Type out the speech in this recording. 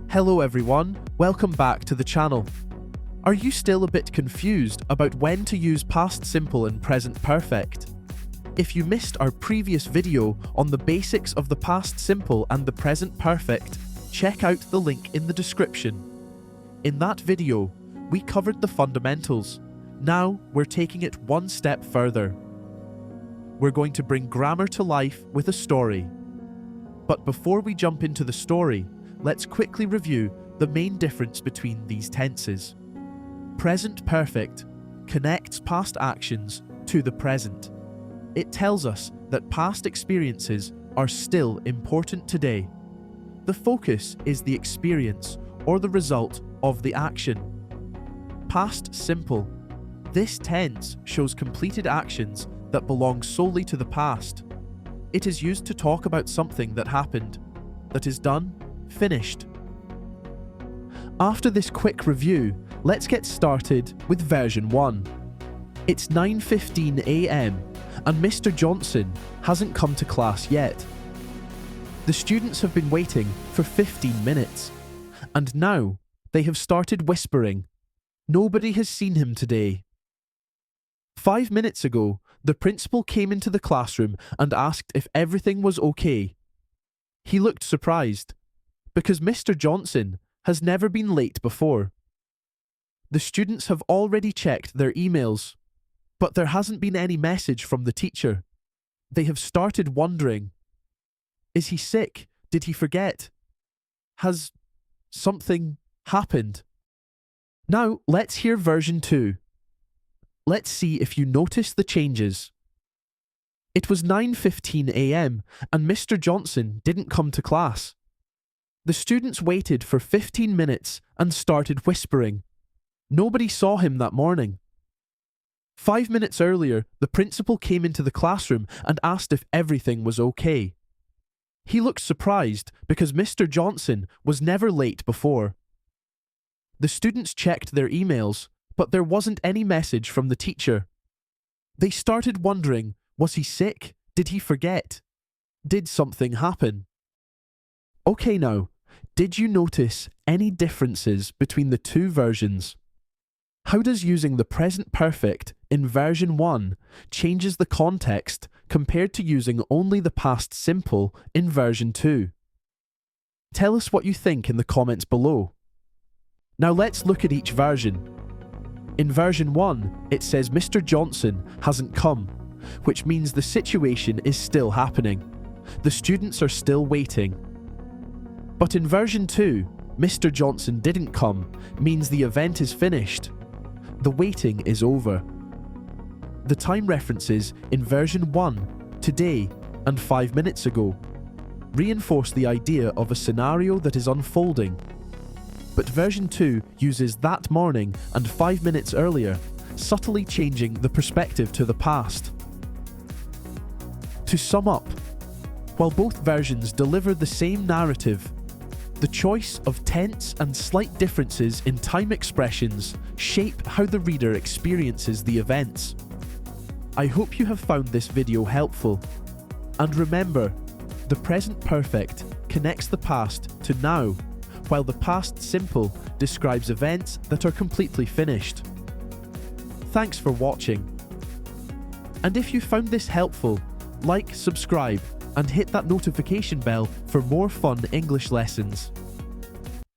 Hello everyone, welcome back to the channel. Are you still a bit confused about when to use past simple and present perfect? If you missed our previous video on the basics of the past simple and the present perfect, check out the link in the description. In that video, we covered the fundamentals. Now we're taking it one step further. We're going to bring grammar to life with a story. But before we jump into the story, let's quickly review the main difference between these tenses. Present perfect connects past actions to the present. It tells us that past experiences are still important today. The focus is the experience or the result of the action. Past simple. This tense shows completed actions that belong solely to the past. It is used to talk about something that happened, that is done, finished. After this quick review, let's get started with version 1. It's 9:15 a.m. and Mr. Johnson hasn't come to class yet. The students have been waiting for 15 minutes, and now they have started whispering. Nobody has seen him today. 5 minutes ago, the principal came into the classroom and asked if everything was okay. He looked surprised, because Mr. Johnson has never been late before. The students have already checked their emails, but there hasn't been any message from the teacher. They have started wondering, is he sick? Did he forget? Has something happened? Now let's hear version 2. Let's see if you notice the changes. It was 9:15 a.m. and Mr. Johnson didn't come to class. The students waited for 15 minutes and started whispering. Nobody saw him that morning. 5 minutes earlier, the principal came into the classroom and asked if everything was okay. He looked surprised because Mr. Johnson was never late before. The students checked their emails, but there wasn't any message from the teacher. They started wondering, was he sick? Did he forget? Did something happen? Okay now, did you notice any differences between the two versions? How does using the present perfect in version 1 changes the context compared to using only the past simple in version 2? Tell us what you think in the comments below. Now let's look at each version. In version 1, it says Mr. Johnson hasn't come, which means the situation is still happening. The students are still waiting. But in version 2, Mr. Johnson didn't come means the event is finished. The waiting is over. The time references in version 1, today, and 5 minutes ago, reinforce the idea of a scenario that is unfolding. But version 2 uses that morning and 5 minutes earlier, subtly changing the perspective to the past. To sum up, while both versions deliver the same narrative, the choice of tense and slight differences in time expressions shape how the reader experiences the events. I hope you have found this video helpful. And remember, the present perfect connects the past to now, while the past simple describes events that are completely finished. Thanks for watching. And if you found this helpful, like, subscribe, and hit that notification bell for more fun English lessons.